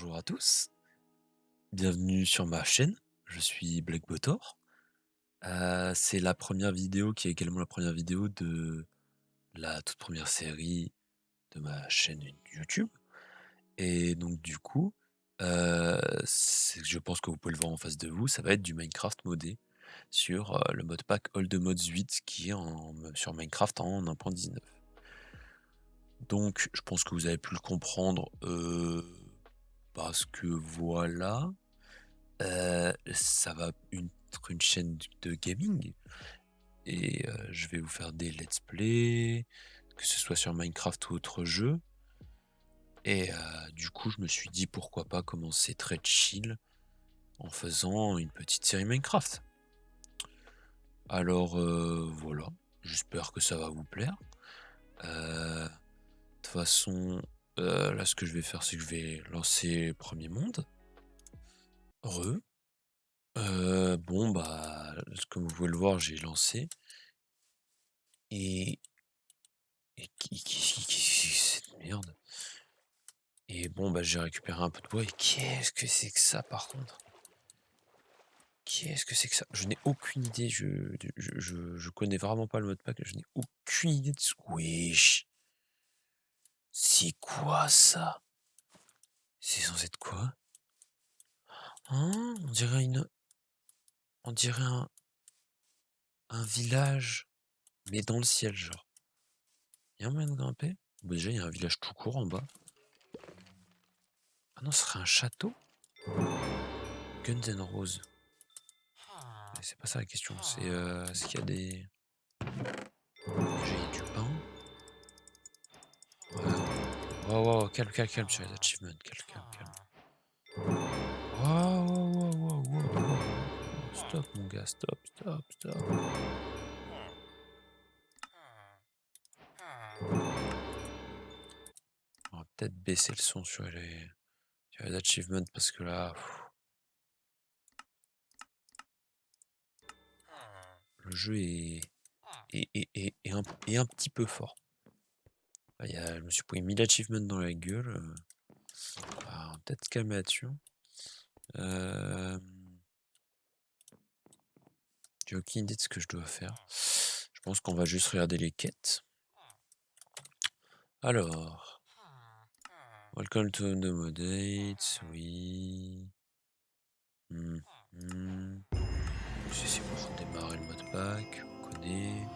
Bonjour à tous, bienvenue sur ma chaîne, je suis Blackbotor. C'est la première vidéo qui est également la première vidéo de la toute première série de ma chaîne YouTube. Et donc du coup, je pense que vous pouvez le voir en face de vous, ça va être du Minecraft modé sur le modpack Oldmods 8 qui est sur Minecraft en 1.19. Donc je pense que vous avez pu le comprendre parce que voilà. Ça va être une chaîne de gaming et je vais vous faire des let's play, que ce soit sur Minecraft ou autre jeu. Et du coup, je me suis dit pourquoi pas commencer très chill en faisant une petite série Minecraft. Alors voilà, j'espère que ça va vous plaire. De toute façon, là ce que je vais faire, c'est que je vais lancer le premier monde. Bon bah, comme vous pouvez le voir, j'ai lancé. Et qu'est-ce que c'est cette merde? Et bon, bah, j'ai récupéré un peu de bois et qu'est-ce que c'est que ça, par contre? Qu'est-ce que c'est que ça? Je n'ai aucune idée, je connais vraiment pas le modpack, je n'ai aucune idée de ce wesh! C'est quoi ça? C'est censé être quoi? Hein? On dirait un village, mais dans le ciel, genre. Y a moyen de grimper? Bah, déjà, il y a un village tout court en bas. Ah non, ce serait un château? Guns N' Roses. Mais c'est pas ça la question, c'est, est-ce qu'il y a des... Déjà, il y a du pain. Wow, wow, calme, calme, calme sur les achievements, calme, calme, calme. Wow, wow, wow, wow, wow, wow. Stop, mon gars, stop, stop, stop. On va peut-être baisser le son sur les achievements parce que là, le jeu est un petit peu fort. Là, je me suis pris 1000 achievements dans la gueule. On va peut-être calmer là-dessus. J'ai aucune idée de ce que je dois faire. Je pense qu'on va juste regarder les quêtes. Alors, welcome to the moddates, oui. C'est pour démarrer le modpack, on connaît.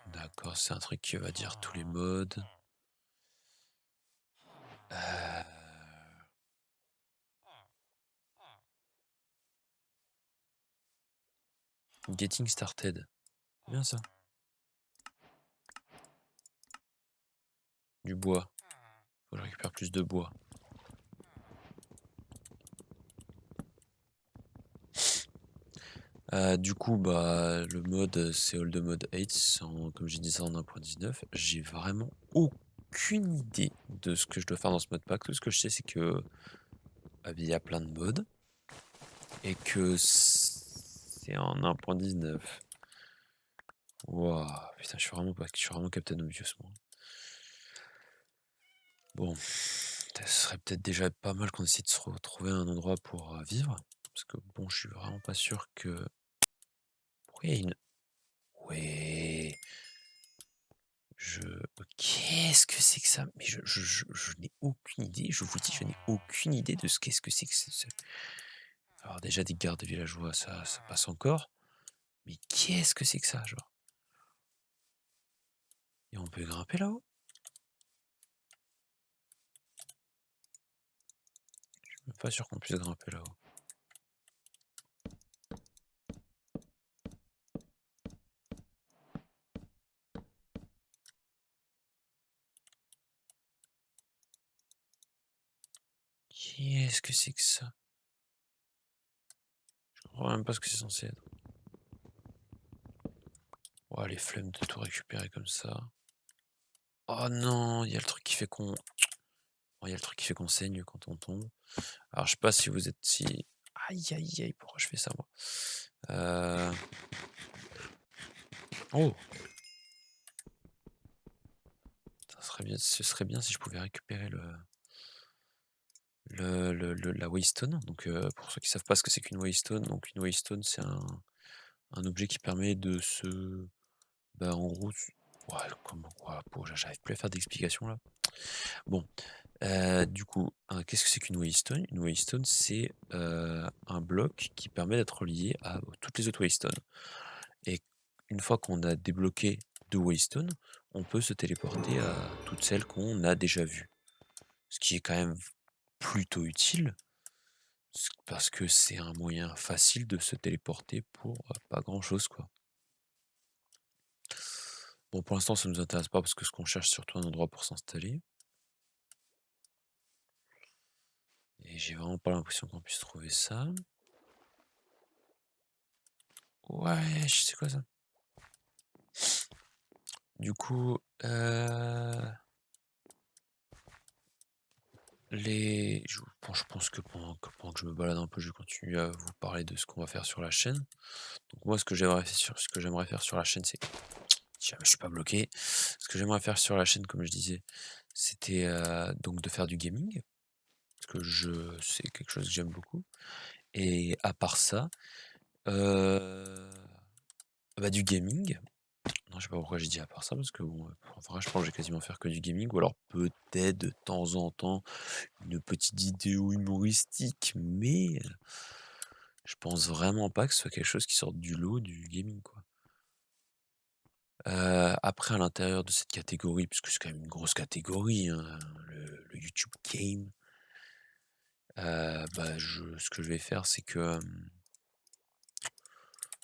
D'accord, c'est un truc qui va dire tous les modes. Getting started. Bien ça. Du bois. Faut que je récupère plus de bois. Du coup, bah, le mode, c'est Old Mode 8, comme j'ai dit ça en 1.19. J'ai vraiment aucune idée de ce que je dois faire dans ce modpack. Tout ce que je sais, c'est que il y a plein de modes et que c'est en 1.19. Waouh, putain, je suis vraiment Captain Obvious, moi. Bon, ça serait peut-être déjà pas mal qu'on essaie de se retrouver un endroit pour vivre. Parce que bon, je suis vraiment pas sûr que... Pourquoi il y a une... Ouais... Qu'est-ce que c'est que ça? Mais je n'ai aucune idée, je vous dis, je n'ai aucune idée de ce qu'est-ce que c'est que ce... Alors déjà, des gardes villageois, ça passe encore. Mais qu'est-ce que c'est que ça, genre? Et on peut grimper là-haut? Je suis même pas sûr qu'on puisse grimper là-haut. Qu'est-ce que c'est que ça? Je comprends même pas ce que c'est censé être. Oh, les flemmes de tout récupérer comme ça. Oh non, il y a le truc qui fait qu'on... Oh, il y a le truc qui fait qu'on saigne quand on tombe. Alors, je sais pas si vous êtes si... Aïe, aïe, aïe, pourquoi je fais ça, moi? Oh! ce serait bien si je pouvais récupérer la Waystone. Donc, pour ceux qui savent pas ce que c'est qu'une Waystone, donc une Waystone, c'est un objet qui permet de se bah, en gros, ouais, comment ouah, j'arrive plus à faire d'explication là. Bon, du coup, qu'est-ce que c'est qu'une Waystone? Une Waystone, c'est, un bloc qui permet d'être relié à toutes les autres Waystones et une fois qu'on a débloqué 2 Waystones, on peut se téléporter à toutes celles qu'on a déjà vues. Ce qui est quand même plutôt utile, parce que c'est un moyen facile de se téléporter pour, pas grand chose, quoi. Bon, pour l'instant, ça nous intéresse pas parce que ce qu'on cherche, c'est surtout un endroit pour s'installer et j'ai vraiment pas l'impression qu'on puisse trouver ça. Ouais, je sais quoi ça? Du coup, les je pense que pendant que je me balade un peu, je vais continuer à vous parler de ce qu'on va faire sur la chaîne. Donc moi, ce que j'aimerais faire sur la chaîne, c'est si jamais je suis pas bloqué, ce que j'aimerais faire sur la chaîne, comme je disais, c'était, donc de faire du gaming, parce que c'est quelque chose que j'aime beaucoup et à part ça, heu, bah, du gaming. Non, je sais pas pourquoi j'ai dit à part ça, parce que bon, en vrai, je pense que je vais quasiment faire que du gaming ou alors peut-être de temps en temps une petite vidéo humoristique, mais je pense vraiment pas que ce soit quelque chose qui sorte du lot du gaming, quoi. Après à l'intérieur de cette catégorie, puisque c'est quand même une grosse catégorie, hein, le YouTube game, bah, ce que je vais faire, c'est que,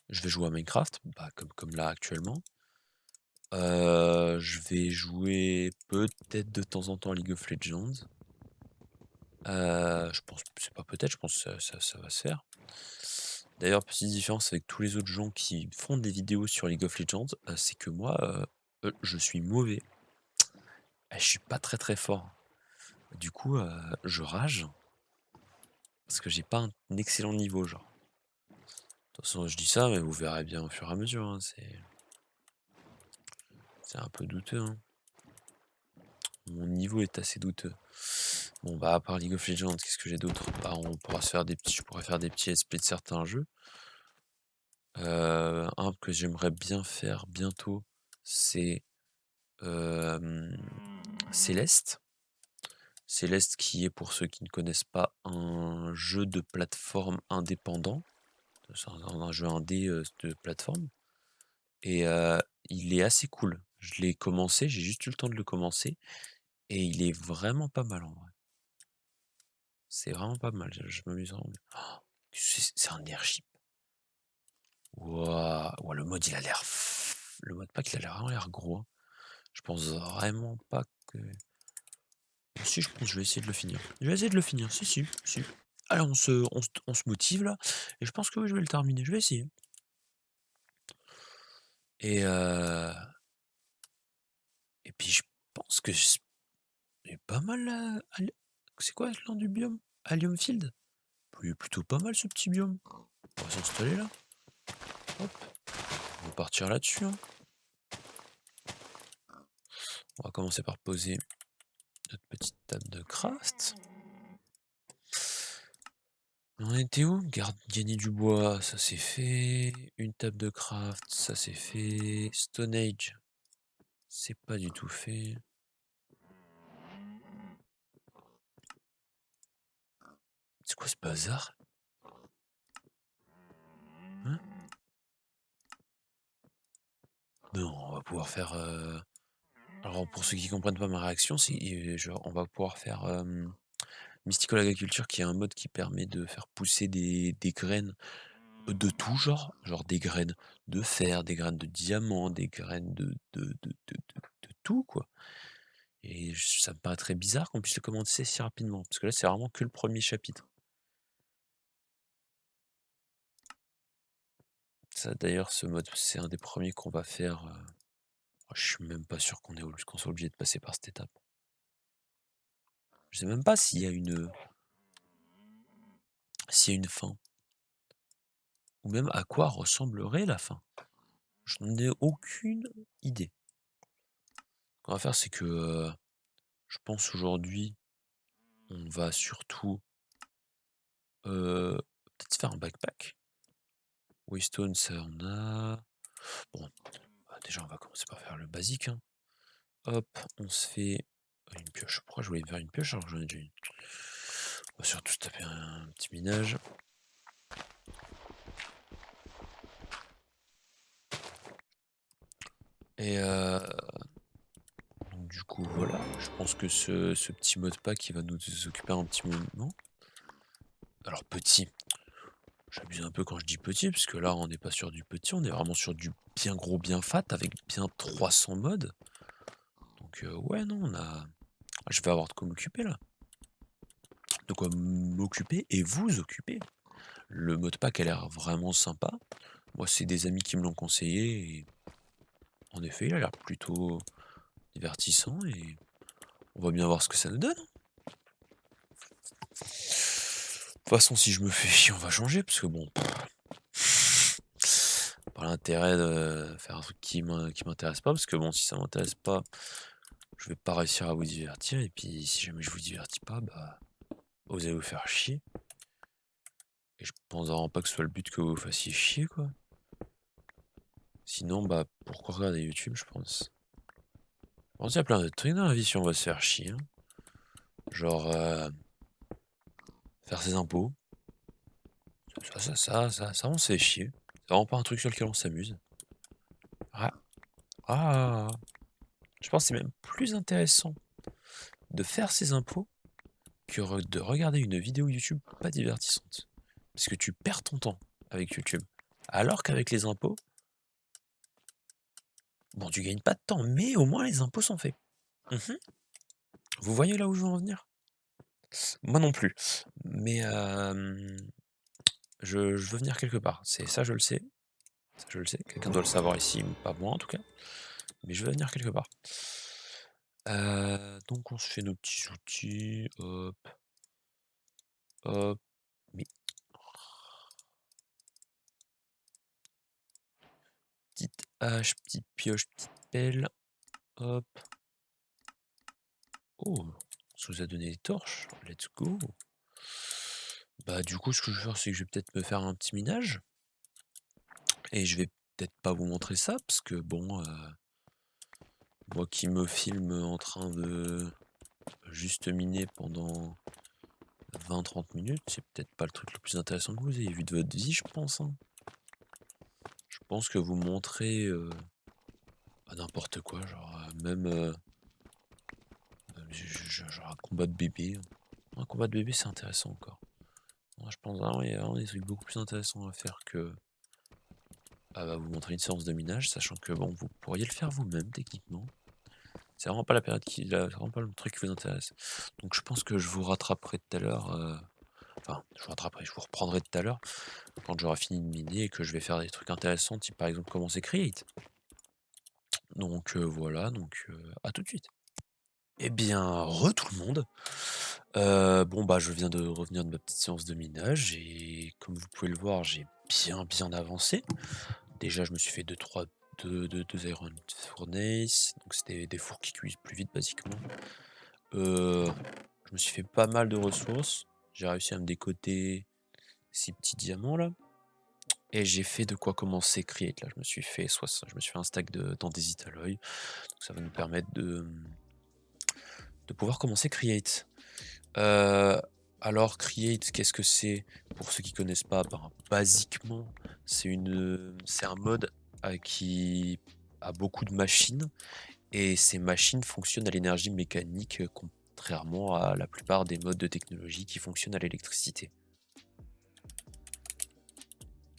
je vais jouer à Minecraft, bah, comme là actuellement. Je vais jouer peut-être de temps en temps à League of Legends. Je pense c'est pas peut-être, je pense que ça va se faire. D'ailleurs, petite différence avec tous les autres gens qui font des vidéos sur League of Legends, c'est que moi, je suis mauvais. Je suis pas très, très fort. Du coup, je rage parce que j'ai pas un excellent niveau, genre. De toute façon, je dis ça, mais vous verrez bien au fur et à mesure, hein, c'est un peu douteux, hein. Mon niveau est assez douteux. Bon, bah, à part League of Legends, qu'est-ce que j'ai d'autre? Bah, je pourrais faire des petits let's play de certains jeux. Un que j'aimerais bien faire bientôt, c'est, Céleste. Céleste qui est, pour ceux qui ne connaissent pas, un jeu de plateforme indépendant. C'est un jeu indé, de plateforme et il est assez cool. Je l'ai commencé, j'ai juste eu le temps de le commencer et il est vraiment pas mal en vrai. C'est vraiment pas mal, je m'amuse vraiment bien. Oh, c'est un airship. Waouh! Ouah, le mode il a l'air le mode pack il a vraiment l'air gros, hein. Je pense vraiment pas que si je pense que je vais essayer de le finir. Je vais essayer de le finir, si, si, si. Allez, on se motive là et je pense que oui, je vais le terminer, je vais essayer et et puis je pense que c'est pas mal, c'est quoi le nom du biome? Allium Field? Il est plutôt pas mal ce petit biome. On va s'installer là, hop, on va partir là-dessus, hein. On va commencer par poser notre petite table de craft. On était où? Gagner du bois, ça c'est fait. Une table de craft, ça c'est fait. Stone Age, c'est pas du tout fait. C'est quoi ce bazar? Hein? Non, on va pouvoir faire, alors pour ceux qui comprennent pas ma réaction, c'est, genre on va pouvoir faire, Mystical Agriculture qui est un mode qui permet de faire pousser des graines, de tout genre des graines de fer, des graines de diamant, des graines de tout quoi et ça me paraît très bizarre qu'on puisse le commencer si rapidement, parce que là, c'est vraiment que le premier chapitre. Ça d'ailleurs, ce mode, c'est un des premiers qu'on va faire, je suis même pas sûr qu'on soit obligé de passer par cette étape. Je sais même pas s'il y a une fin ou même à quoi ressemblerait la fin. Je n'en ai aucune idée. qu'on va faire, c'est que, je pense aujourd'hui, on va surtout, peut-être se faire un backpack. Waystone, ça on a. Bon, bah, déjà on va commencer par faire le basique, hein. Hop, on se fait une pioche. Pourquoi je voulais me faire une pioche alors que j'en ai déjà une? On va surtout se taper un petit minage. Et donc du coup voilà, je pense que ce petit modpack il va nous occuper un petit moment. Alors petit, j'abuse un peu quand je dis petit, parce que là on n'est pas sur du petit, on est vraiment sur du bien gros, bien fat, avec bien 300 modes. Donc ouais non, je vais avoir de quoi m'occuper là. De quoi m'occuper et vous occuper. Le modpack a l'air vraiment sympa. Moi c'est des amis qui me l'ont conseillé et en effet il a l'air plutôt divertissant et on va bien voir ce que ça nous donne. De toute façon, si je me fais chier, on va changer, parce que bon, pas l'intérêt de faire un truc qui m'intéresse pas, parce que bon, si ça m'intéresse pas, je vais pas réussir à vous divertir, et puis si jamais je vous divertis pas, bah, vous allez vous faire chier. Et je pense vraiment pas que ce soit le but que vous vous fassiez chier, quoi. Sinon, bah, pourquoi regarder YouTube, je pense. Bon, il y a plein de trucs dans la vie si on va se faire chier, hein. Genre, faire ses impôts. Ça, on se fait chier. C'est vraiment pas un truc sur lequel on s'amuse. Ah, ah, je pense que c'est même plus intéressant de faire ses impôts que de regarder une vidéo YouTube pas divertissante. Parce que tu perds ton temps avec YouTube. Alors qu'avec les impôts, bon, tu gagnes pas de temps, mais au moins les impôts sont faits. Mhm. Vous voyez là où je veux en venir? Moi non plus. Mais je veux venir quelque part. C'est ça, je le sais. Ça, je le sais. Quelqu'un doit le savoir ici, pas moi en tout cas. Mais je veux venir quelque part. Donc on se fait nos petits outils. Hop, hop. Mais petite hache, petite pioche, petite pelle. Hop. Oh, ça nous a donné des torches. Let's go. Bah du coup, ce que je vais faire, c'est que je vais peut-être me faire un petit minage. Et je vais peut-être pas vous montrer ça, parce que bon, moi qui me filme en train de juste miner pendant 20-30 minutes, c'est peut-être pas le truc le plus intéressant que vous ayez vu de votre vie, je pense, hein. Je pense que vous montrez n'importe quoi, genre même genre un combat de bébé. Un combat de bébé, c'est intéressant encore. Moi, je pense vraiment il y a vraiment des trucs beaucoup plus intéressants à faire que bah, vous montrer une séance de minage, sachant que bon, vous pourriez le faire vous-même techniquement. C'est vraiment pas la période c'est vraiment pas le truc qui vous intéresse. Donc je pense que je vous rattraperai tout à l'heure. Enfin, je vous reprendrai tout à l'heure quand j'aurai fini de miner et que je vais faire des trucs intéressants, type par exemple commencer Create. Donc voilà, donc à tout de suite. Eh bien, tout le monde. Bon bah je viens de revenir de ma petite séance de minage et comme vous pouvez le voir, j'ai bien avancé. Déjà, je me suis fait 2 Iron Furnace, donc c'était des fours qui cuisent plus vite basiquement. Je me suis fait pas mal de ressources. J'ai réussi à me décoter ces petits diamants là. Et j'ai fait de quoi commencer Create là. Je me suis fait un stack d'andésite alloy. Donc ça va nous permettre de pouvoir commencer Create. Alors Create, qu'est-ce que c'est? Pour ceux qui connaissent pas, ben, basiquement, c'est un mode qui a beaucoup de machines et ces machines fonctionnent à l'énergie mécanique, contrairement à la plupart des modes de technologie qui fonctionnent à l'électricité.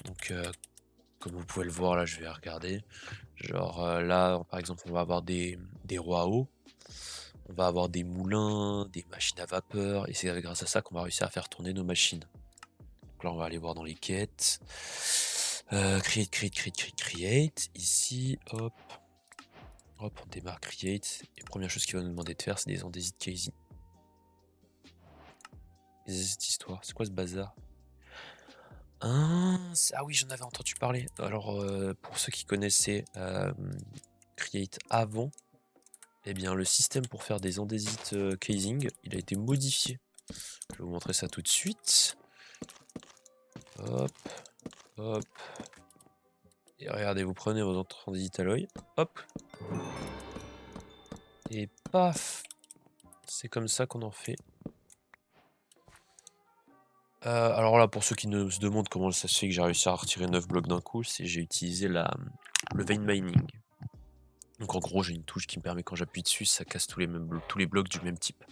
Donc comme vous pouvez le voir là, je vais regarder. Genre là, par exemple, on va avoir des rois à eau, on va avoir des moulins, des machines à vapeur, et c'est grâce à ça qu'on va réussir à faire tourner nos machines. Donc là, on va aller voir dans les quêtes. Create. Ici, hop. Hop, on démarre Create. Et première chose qu'il va nous demander de faire, c'est des andésites casey. Cette histoire, c'est quoi ce bazar? Ah oui, j'en avais entendu parler. Alors, pour ceux qui connaissaient Create avant, Eh bien, le système pour faire des andésite casing, il a été modifié. Je vais vous montrer ça tout de suite. Hop, hop. Et regardez, vous prenez vos andésite alloy, hop. Et paf! C'est comme ça qu'on en fait. Alors là, pour ceux qui se demandent comment ça se fait que j'ai réussi à retirer 9 blocs d'un coup, c'est j'ai utilisé le vein mining. Donc en gros, j'ai une touche qui me permet, quand j'appuie dessus, ça casse tous les blocs du même type.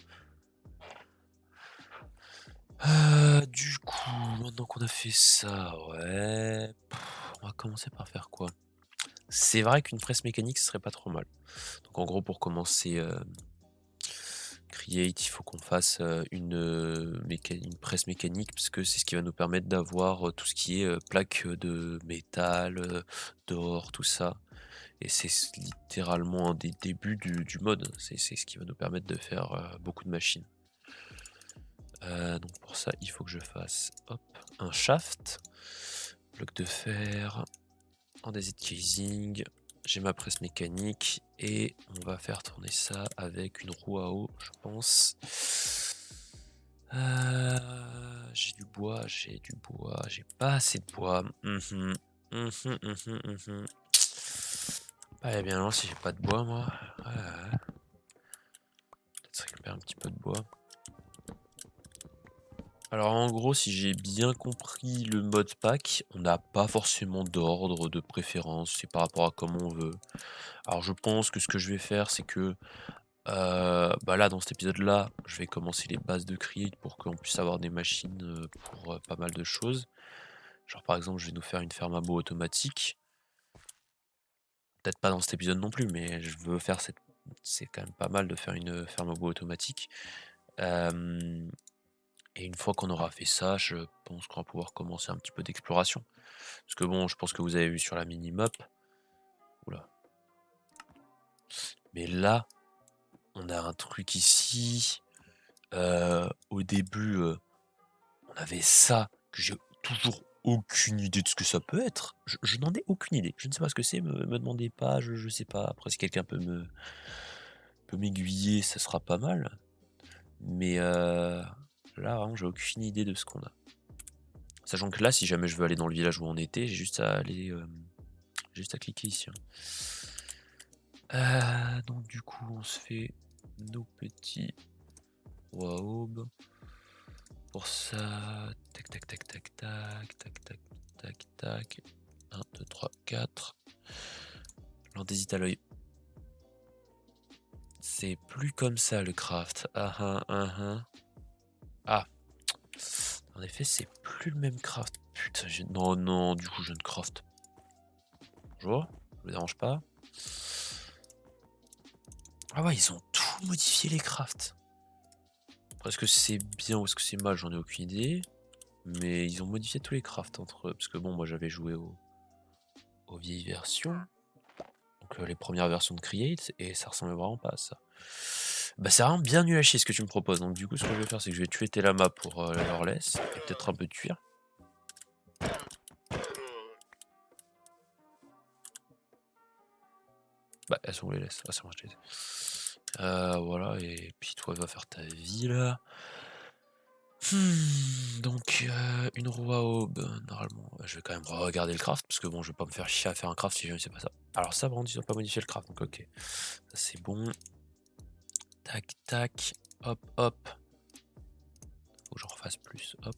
Du coup, maintenant qu'on a fait ça, ouais, on va commencer par faire quoi? C'est vrai qu'une presse mécanique, ce serait pas trop mal. Donc en gros, pour commencer, Create, il faut qu'on fasse, une presse mécanique, parce que c'est ce qui va nous permettre d'avoir, tout ce qui est, plaques, de métal, d'or, tout ça. Et c'est littéralement un des débuts du mode. C'est ce qui va nous permettre de faire, beaucoup de machines. Donc pour ça, il faut que je fasse, hop, un shaft, bloc de fer, andésite casing, j'ai ma presse mécanique et on va faire tourner ça avec une roue à eau, je pense. J'ai du bois, j'ai pas assez de bois. Pas bien loin si j'ai pas de bois, moi. Ouais. Peut-être récupérer un petit peu de bois. Alors en gros, si j'ai bien compris le mode pack, on n'a pas forcément d'ordre de préférence, c'est par rapport à comment on veut. Alors je pense que ce que je vais faire, c'est que bah là, dans cet épisode-là, je vais commencer les bases de Create pour qu'on puisse avoir des machines pour pas mal de choses. Genre par exemple, je vais nous faire une ferme à bois automatique. Peut-être pas dans cet épisode non plus, mais je veux faire cette... C'est quand même pas mal de faire une ferme à bois automatique. Euh, Et une fois qu'on aura fait ça, je pense qu'on va pouvoir commencer un petit peu d'exploration. Parce que bon, je pense que vous avez vu sur la mini-map. Oula. Mais là, on a un truc ici. Au début, on avait ça, que j'ai toujours aucune idée de ce que ça peut être. Je n'en ai aucune idée. Je ne sais pas ce que c'est, me demandez pas, je sais pas. Après, si quelqu'un peut m'aiguiller, ça sera pas mal. Mais là, vraiment, j'ai aucune idée de ce qu'on a. Sachant que là, si jamais je veux aller dans le village où on était, j'ai juste à aller... juste à cliquer ici. Donc du coup, on se fait nos petits waob. Pour ça, tac tac tac tac tac tac tac tac tac. 1, 2, 3, 4. L'andésite à l'œil. C'est plus comme ça le craft. Ah. En effet, c'est plus le même craft. Putain, non, non, du coup, je ne craft. Bonjour, je vous dérange pas. Ah ouais, ils ont tout modifié les crafts. Est-ce que c'est bien ou est-ce que c'est mal, j'en ai aucune idée. Mais ils ont modifié tous les crafts entre eux. Parce que bon, moi j'avais joué aux vieilles versions. Donc les premières versions de Create. Et ça ressemblait vraiment pas à ça. Bah c'est vraiment bien nul à chier ce que tu me proposes. Donc du coup ce que je vais faire c'est que je vais tuer tes lamas pour leur laisse. Et peut-être un peu de cuir. Bah elles sont où les laisses? Ah c'est bon, je les ai. Voilà, et puis toi va faire ta vie là. Donc une roue à aube, normalement, je vais quand même regarder le craft, parce que bon, je vais pas me faire chier à faire un craft si je ne sais pas ça. Alors ça, par contre, ils ont pas modifié le craft, donc ok. Ça c'est bon. Tac, tac, hop, hop. Faut que j'en refasse plus, hop.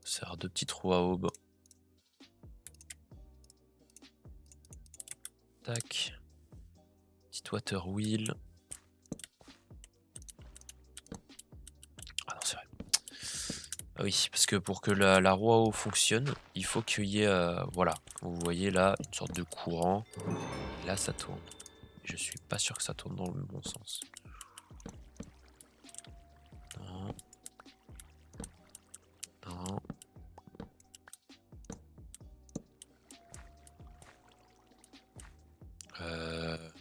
Ça sert deux petites roues à aube. Tac. Petite water wheel. Ah non, c'est vrai. Ah oui, parce que pour que la roue à eau fonctionne, il faut qu'il y ait, voilà, comme vous voyez là, une sorte de courant. Et là, ça tourne. Je suis pas sûr que ça tourne dans le bon sens. Non. Non.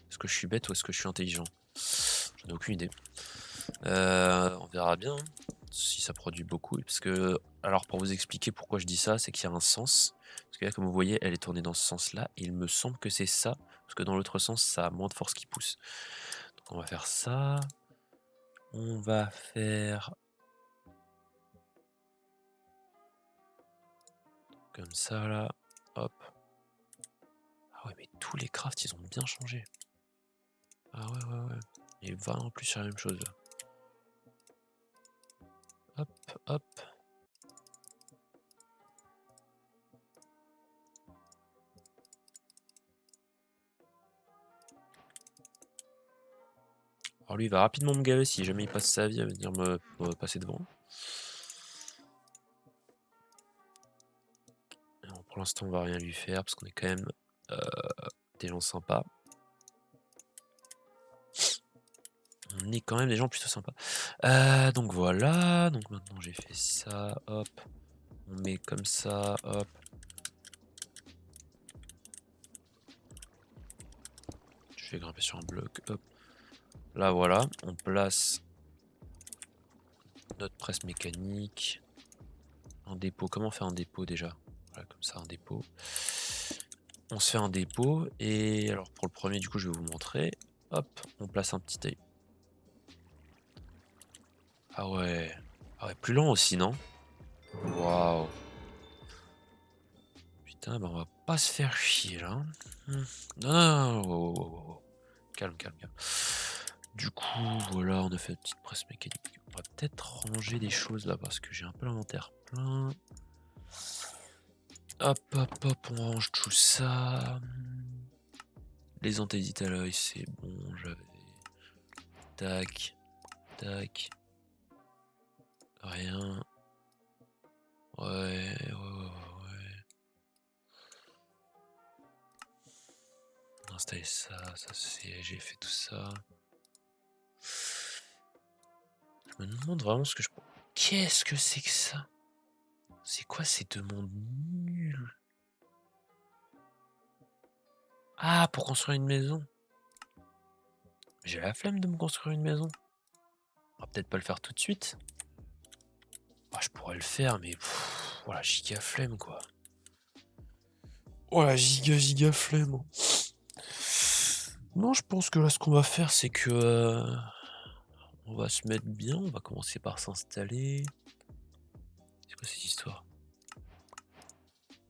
Est-ce que je suis bête ou est-ce que je suis intelligent? J'en ai aucune idée. On verra bien hein, si ça produit beaucoup. Parce que, alors pour vous expliquer pourquoi je dis ça, c'est qu'il y a un sens. Parce que là, comme vous voyez, elle est tournée dans ce sens-là. Il me semble que c'est ça. Parce que dans l'autre sens, ça a moins de force qui pousse. On va faire ça. On va faire comme ça là. Hop. Ah ouais, mais tous les crafts, ils ont bien changé. Ah ouais. Et va en plus sur la même chose là. Hop. Alors lui, il va rapidement me gaver si jamais il passe sa vie à venir me passer devant. Alors, pour l'instant, on va rien lui faire parce qu'on est quand même des gens sympas. On est quand même des gens plutôt sympas. Donc voilà. Donc maintenant, j'ai fait ça. Hop. On met comme ça. Hop. Je fais grimper sur un bloc. Hop. Là, voilà. On place notre presse mécanique. Un dépôt. Comment faire un dépôt déjà? Voilà, comme ça, un dépôt. On se fait un dépôt. Et alors, pour le premier, du coup, je vais vous montrer. Hop. On place un petit œil. Ah ouais. Ah ouais, plus lent aussi, non? Waouh. Putain, bah on va pas se faire chier là. Non. Oh. Calme. Du coup, voilà, on a fait une petite presse mécanique. On va peut-être ranger des choses là parce que j'ai un peu l'inventaire plein. Hop, on range tout ça. Les antédites à l'œil, c'est bon, j'avais. Tac. Rien. Ouais. Installer ça c'est. J'ai fait tout ça. Je me demande vraiment ce que je. Qu'est-ce que c'est que ça? C'est quoi ces deux mondes nuls? Ah, pour construire une maison. J'ai la flemme de me construire une maison. On va peut-être pas le faire tout de suite. Ah, je pourrais le faire, mais oh la giga flemme quoi. Oh la giga flemme. Non, je pense que là, ce qu'on va faire, c'est que on va se mettre bien. On va commencer par s'installer. C'est quoi cette histoire?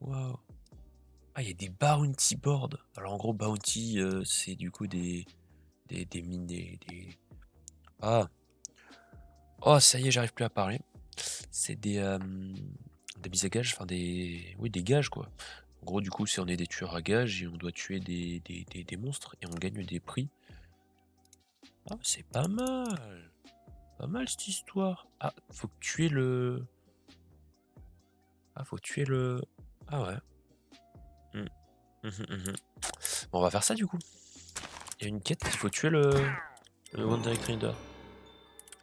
Waouh. Ah, il y a des bounty boards. Alors en gros, bounty, c'est du coup des mines, Ah. Oh, ça y est, j'arrive plus à parler. C'est des mises à gages, enfin oui, des gages quoi. En gros, du coup, c'est on est des tueurs à gages et on doit tuer des monstres et on gagne des prix. Ah, c'est pas mal. Pas mal cette histoire. Ah, faut tuer le. Ah, faut tuer le. Ah ouais. Bon, on va faire ça du coup. Il y a une quête, il faut tuer le One Direct Rider.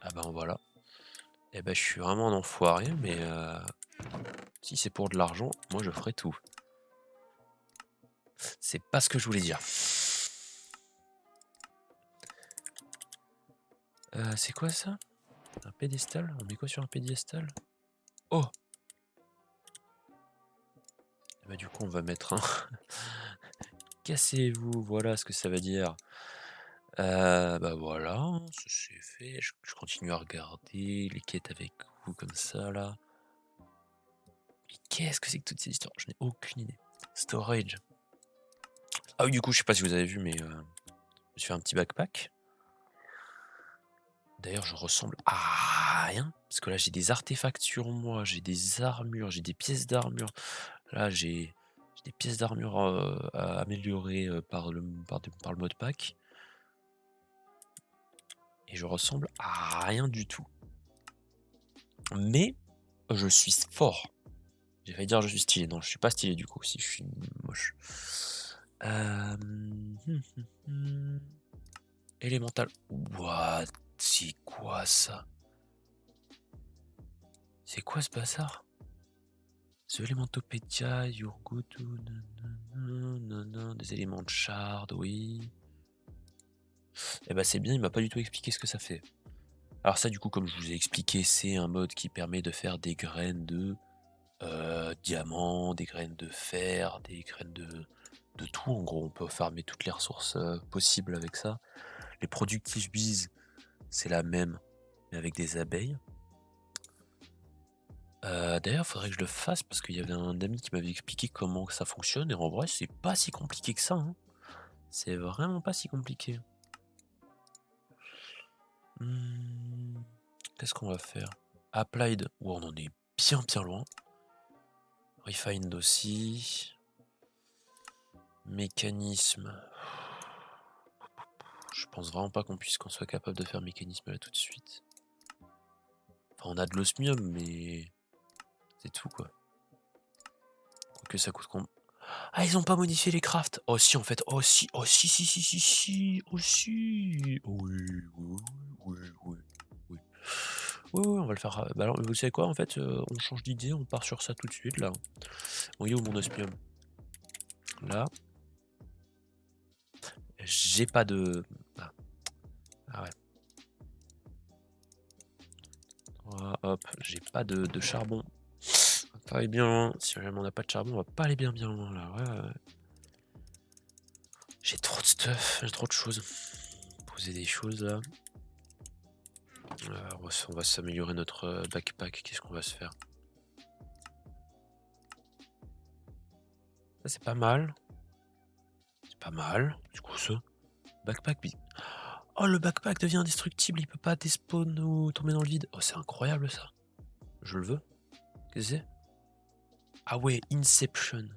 Ah ben voilà. Eh ben je suis vraiment un enfoiré, mais si c'est pour de l'argent, moi je ferai tout. C'est pas ce que je voulais dire. C'est quoi ça? Un pédestal? On met quoi sur un pédestal? Oh! Et bah du coup on va mettre un. Cassez-vous, voilà ce que ça veut dire. Bah voilà, hein, ça c'est fait. Je continue à regarder les quêtes avec vous comme ça là. Mais qu'est-ce que c'est que toutes ces histoires? Je n'ai aucune idée. Storage. Ah oui, du coup, je sais pas si vous avez vu, mais je me suis fait un petit backpack. D'ailleurs, je ressemble à rien, parce que là, j'ai des artefacts sur moi, j'ai des armures, j'ai des pièces d'armure. Là, j'ai des pièces d'armure à améliorer par le mode pack. Et je ressemble à rien du tout. Mais je suis fort. J'ai failli dire je suis stylé. Non, je suis pas stylé du coup, si je suis moche. Élémental. What? C'est quoi ça? C'est quoi ce bazar? The Elementopedia, Yurgutu, des éléments de shard, oui. Eh ben c'est bien, il m'a pas du tout expliqué ce que ça fait. Alors ça du coup, comme je vous ai expliqué, c'est un mode qui permet de faire des graines de diamants, des graines de fer, des graines de tout. En gros, on peut farmer toutes les ressources possibles avec ça. Les produits que j'utilise, c'est la même, mais avec des abeilles. D'ailleurs, faudrait que je le fasse parce qu'il y avait un ami qui m'avait expliqué comment ça fonctionne et en vrai, c'est pas si compliqué que ça, hein. C'est vraiment pas si compliqué. Mmh, qu'est-ce qu'on va faire? Applied, on en est bien loin. Refined aussi. Mécanisme. Je pense vraiment pas qu'on soit capable de faire mécanisme là tout de suite. Enfin, on a de l'osmium, mais c'est tout quoi. Quoique ça coûte combien? Ah, ils ont pas modifié les crafts. Oh si, en fait. Oh si, oh si, si, si, si, si. Oh si. Oui, oui, oui, oui, oui. Oui, oui, on va le faire. Bah alors, vous savez quoi, en fait, on change d'idée, on part sur ça tout de suite, là. Bon, il est où mon osmium? Là. J'ai pas de... Ah, ah ouais. Voilà, hop, j'ai pas de charbon. On va pas aller bien loin. Si jamais on n'a pas de charbon, on va pas aller bien loin, là. Ouais. J'ai trop de stuff, j'ai trop de choses. Poser des choses, là. On va s'améliorer notre backpack. Qu'est-ce qu'on va se faire? Ça, c'est pas mal. C'est pas mal. Du coup, ça. Backpack. Oh, le backpack devient indestructible. Il peut pas despawn ou tomber dans le vide. Oh, c'est incroyable, ça. Je le veux. Qu'est-ce que c'est? Ah ouais, Inception.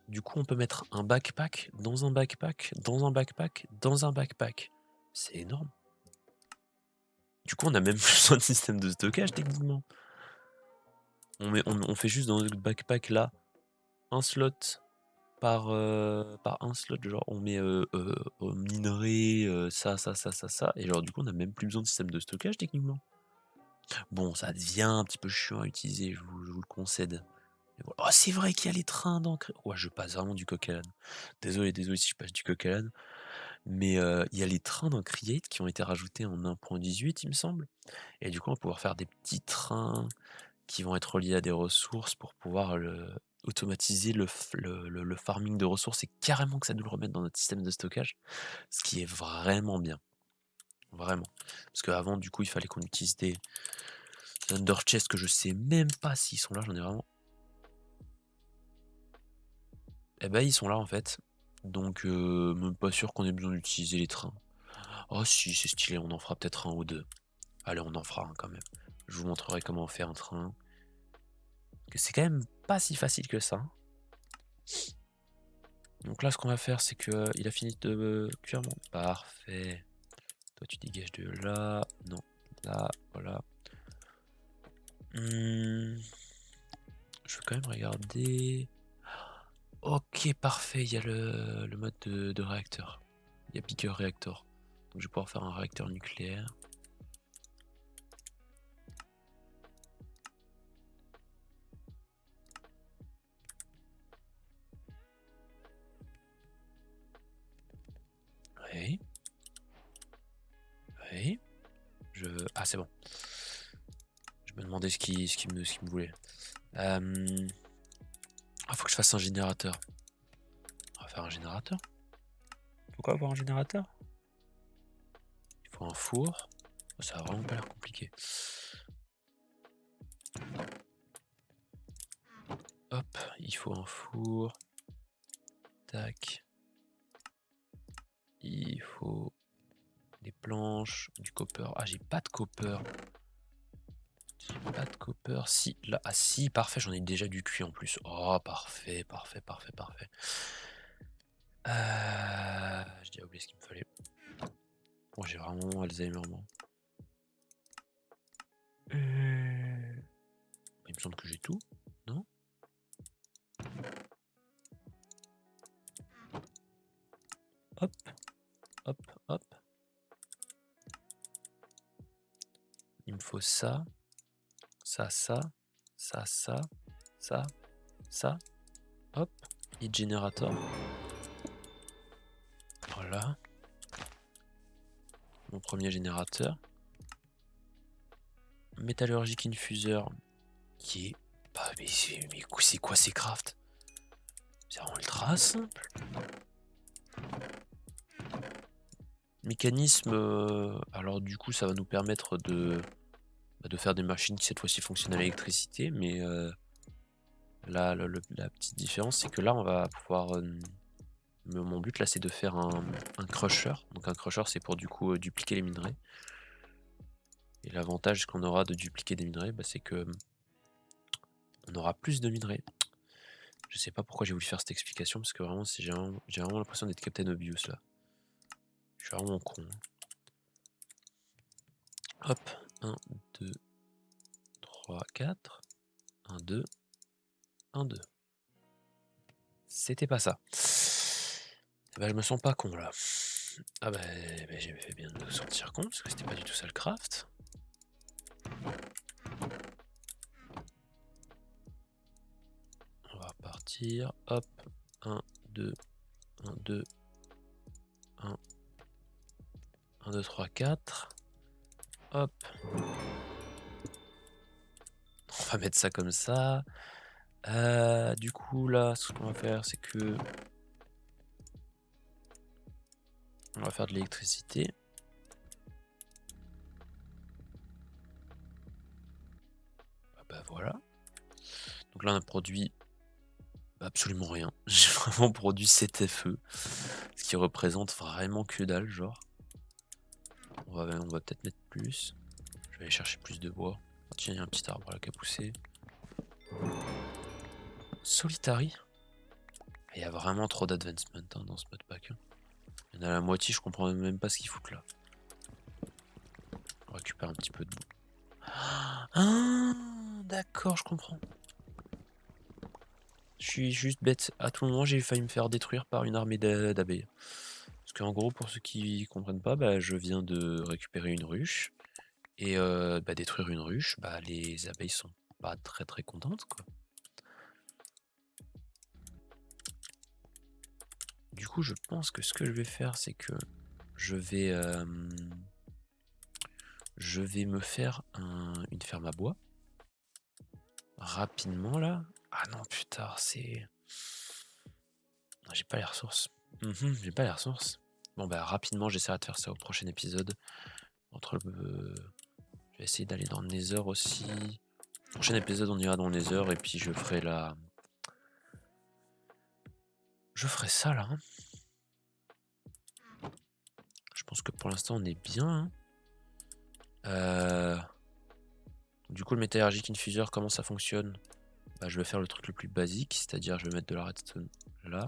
Du coup, on peut mettre un backpack dans un backpack, dans un backpack, dans un backpack. C'est énorme. Du coup, on a même plus besoin de système de stockage, techniquement. On fait juste dans notre backpack, là, un slot par un slot, genre on met minerai, ça, et genre du coup on a même plus besoin de système de stockage techniquement. Bon, ça devient un petit peu chiant à utiliser, je vous le concède. Mais voilà. Oh, c'est vrai qu'il y a les trains d'encre. Ouais, je passe vraiment du coq à l'âne. Désolé si je passe du coq à l'âne. Mais il y a les trains dans Create qui ont été rajoutés en 1.18, il me semble. Et du coup, on va pouvoir faire des petits trains qui vont être reliés à des ressources pour pouvoir automatiser le farming de ressources et carrément que ça nous le remette dans notre système de stockage, ce qui est vraiment bien. Vraiment. Parce qu'avant, du coup, il fallait qu'on utilise des Under Chest que je sais même pas s'ils sont là, j'en ai vraiment. Eh ben, ils sont là en fait. Donc, même pas sûr qu'on ait besoin d'utiliser les trains. Oh, si, c'est stylé, on en fera peut-être un ou deux. Allez, on en fera un quand même. Je vous montrerai comment faire un train. C'est quand même pas si facile que ça. Donc là, ce qu'on va faire, c'est que il a fini de cuire. Bon, parfait. Toi, tu dégages de là. Non, là, voilà. Je vais quand même regarder. Ok, parfait. Il y a le mode de réacteur. Il y a Bigger Reactor. Donc je vais pouvoir faire un réacteur nucléaire. Oui. Oui. Ah, c'est bon. Je me demandais ce qu'il me voulait. Ah, faut que je fasse un générateur. On va faire un générateur. Pourquoi avoir un générateur? Il faut un four. Ça a vraiment pas l'air compliqué. Hop, il faut un four. Tac. Il faut des planches, du copper. Ah, j'ai pas de copper. J'ai pas de copper. Si, là, ah si, parfait, j'en ai déjà du cuit en plus. Oh, parfait, parfait, parfait, parfait. J'ai déjà oublié ce qu'il me fallait. Bon, j'ai vraiment Alzheimer, moi. Il me semble que j'ai tout, non? Hop, hop, hop. Il me faut ça, ça, ça, ça, ça, ça, ça. Hop, heat generator. Voilà. Mon premier générateur. Métallurgique infuseur. Qui est... Bah, mais c'est quoi ces crafts? C'est vraiment ultra simple. Mécanisme, alors du coup ça va nous permettre de faire des machines qui cette fois-ci fonctionnent à l'électricité, mais là la petite différence c'est que là on va pouvoir, mon but là c'est de faire un crusher. Donc un crusher c'est pour du coup, dupliquer les minerais et l'avantage qu'on aura de dupliquer des minerais, bah, c'est que, on aura plus de minerais. Je sais pas pourquoi j'ai voulu faire cette explication parce que vraiment j'ai vraiment l'impression d'être Captain Obvious là. Je suis vraiment con, hein. Hop, 1, 2, 3, 4, 1, 2, 1, 2. C'était pas ça. Bah, je me sens pas con là. Ah bah, j'ai fait bien de me sentir con parce que c'était pas du tout ça le craft. On va repartir. Hop, 1, 2, 1, 2, 1, 1, 2, 3, 4. Hop. On va mettre ça comme ça. Du coup là, ce qu'on va faire, c'est que on va faire de l'électricité. Ah bah voilà. Donc là on a produit absolument rien. J'ai vraiment produit 7 FE. Ce qui représente vraiment que dalle, genre. On va peut-être mettre plus. Je vais aller chercher plus de bois. Ah, tiens, il y a un petit arbre là qui a poussé. Solitary. Il y a vraiment trop d'advancement hein, dans ce modpack. Il y en a la moitié, je comprends même pas ce qu'ils foutent là. On récupère un petit peu de boue. Ah, d'accord, je comprends. Je suis juste bête. À tout moment, j'ai failli me faire détruire par une armée d'abeilles. Parce qu'en gros, pour ceux qui comprennent pas, bah, je viens de récupérer une ruche. Et bah, détruire une ruche, bah, les abeilles sont pas très très contentes, quoi. Du coup, je pense que ce que je vais faire, c'est que je vais, me faire une ferme à bois. Rapidement, là. Ah non, putain, c'est... Non, j'ai pas les ressources. J'ai pas les ressources. Bon, bah, rapidement, j'essaierai de faire ça au prochain épisode. Je vais essayer d'aller dans le Nether aussi. Prochain épisode, on ira dans le Nether et puis je ferai la... Je ferai ça, là. Hein. Je pense que pour l'instant, on est bien. Hein. Du coup, le métallurgique infuseur, comment ça fonctionne? Bah, je vais faire le truc le plus basique, c'est-à-dire je vais mettre de la redstone là.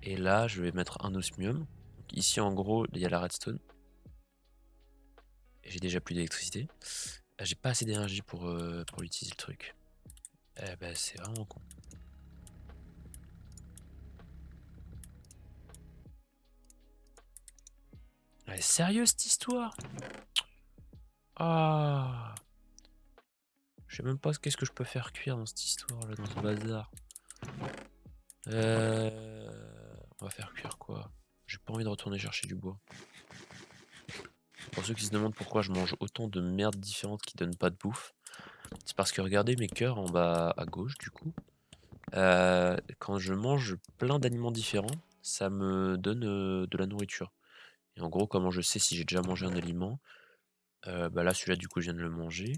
Et là, je vais mettre un osmium. Donc ici, en gros, il y a la redstone. Et j'ai déjà plus d'électricité. J'ai pas assez d'énergie pour utiliser le truc. Eh ben, c'est vraiment con. Elle est sérieuse cette histoire? Ah, je sais même pas qu'est-ce que je peux faire cuire dans cette histoire là, dans ce bazar. On va faire cuire quoi? J'ai pas envie de retourner chercher du bois. Pour ceux qui se demandent pourquoi je mange autant de merde différentes qui donnent pas de bouffe, c'est parce que regardez mes cœurs en bas à gauche du coup. Quand je mange plein d'aliments différents, ça me donne de la nourriture. Et en gros, comment je sais si j'ai déjà mangé un aliment? Bah là, celui-là, du coup, je viens de le manger.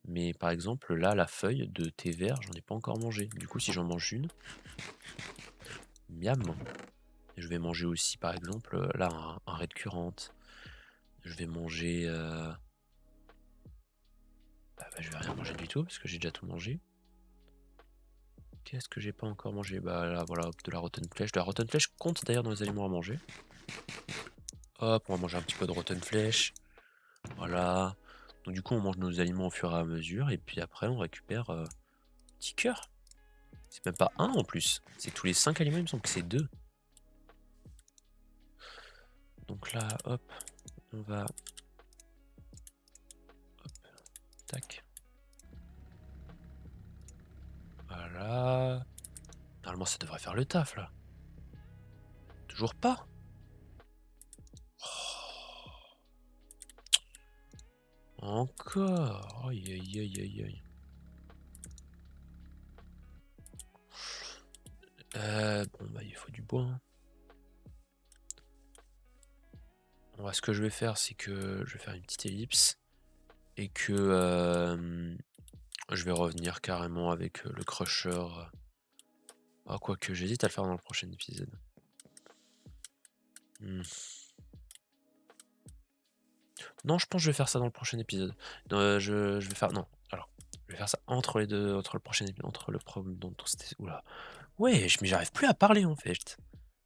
Mais par exemple, là, la feuille de thé vert, j'en ai pas encore mangé. Du coup, si j'en mange une, miam. Je vais manger aussi, par exemple, là, un raid curante. Je vais manger... je vais rien manger du tout, parce que j'ai déjà tout mangé. Qu'est-ce que j'ai pas encore mangé? Bah là, voilà, de la rotten flesh. De la rotten flesh compte d'ailleurs dans les aliments à manger. Hop, on va manger un petit peu de rotten flesh. Voilà. Donc du coup, on mange nos aliments au fur et à mesure. Et puis après, on récupère petit cœur. C'est même pas un en plus. C'est tous les 5 aliments, il me semble que c'est 2. Donc là, hop, on va... Hop, tac. Voilà. Normalement, ça devrait faire le taf, là. Toujours pas. Oh. Encore. Aïe, aïe, aïe, aïe, aïe. Bon, bah, il faut du bois. Hein. ce que je vais faire, c'est que je vais faire une petite ellipse et que, je vais revenir carrément avec, le crusher, quoique j'hésite à le faire dans le prochain épisode. Mmh. Non, je pense que je vais faire ça dans le prochain épisode. Je vais faire non, alors, je vais faire ça entre les 2, entre le prochain épi entre le pro dans c'était ouh là. Ouais, mais j'arrive plus à parler, en fait.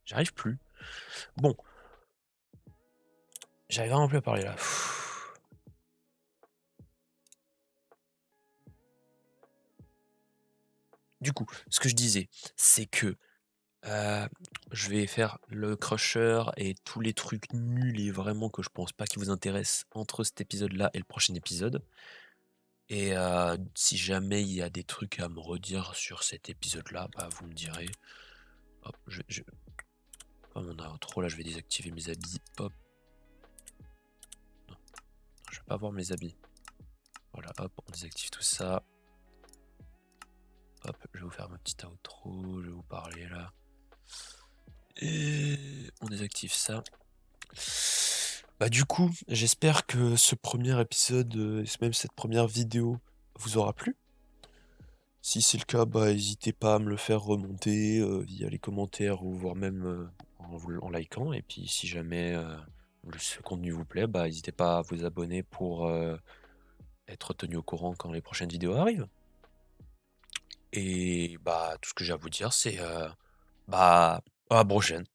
J'arrive plus. Bon, j'arrive vraiment plus à parler là. Du coup, ce que je disais, c'est que, je vais faire le crusher et tous les trucs nuls et vraiment que je pense pas qui vous intéressent entre cet épisode-là et le prochain épisode et si jamais il y a des trucs à me redire sur cet épisode-là, bah, vous me direz. Hop, comme on a trop là, je vais désactiver mes habits. Hop, non, je vais pas voir mes habits. Voilà, hop, on désactive tout ça. Hop, je vais vous faire ma petite outro, je vais vous parler là. Et on désactive ça. Bah du coup, j'espère que ce premier épisode, même cette première vidéo vous aura plu. Si c'est le cas, bah n'hésitez pas à me le faire remonter via les commentaires ou voire même en likant. Et puis si jamais ce contenu vous plaît, bah n'hésitez pas à vous abonner pour être tenu au courant quand les prochaines vidéos arrivent. Et bah tout ce que j'ai à vous dire, c'est bah à la prochaine.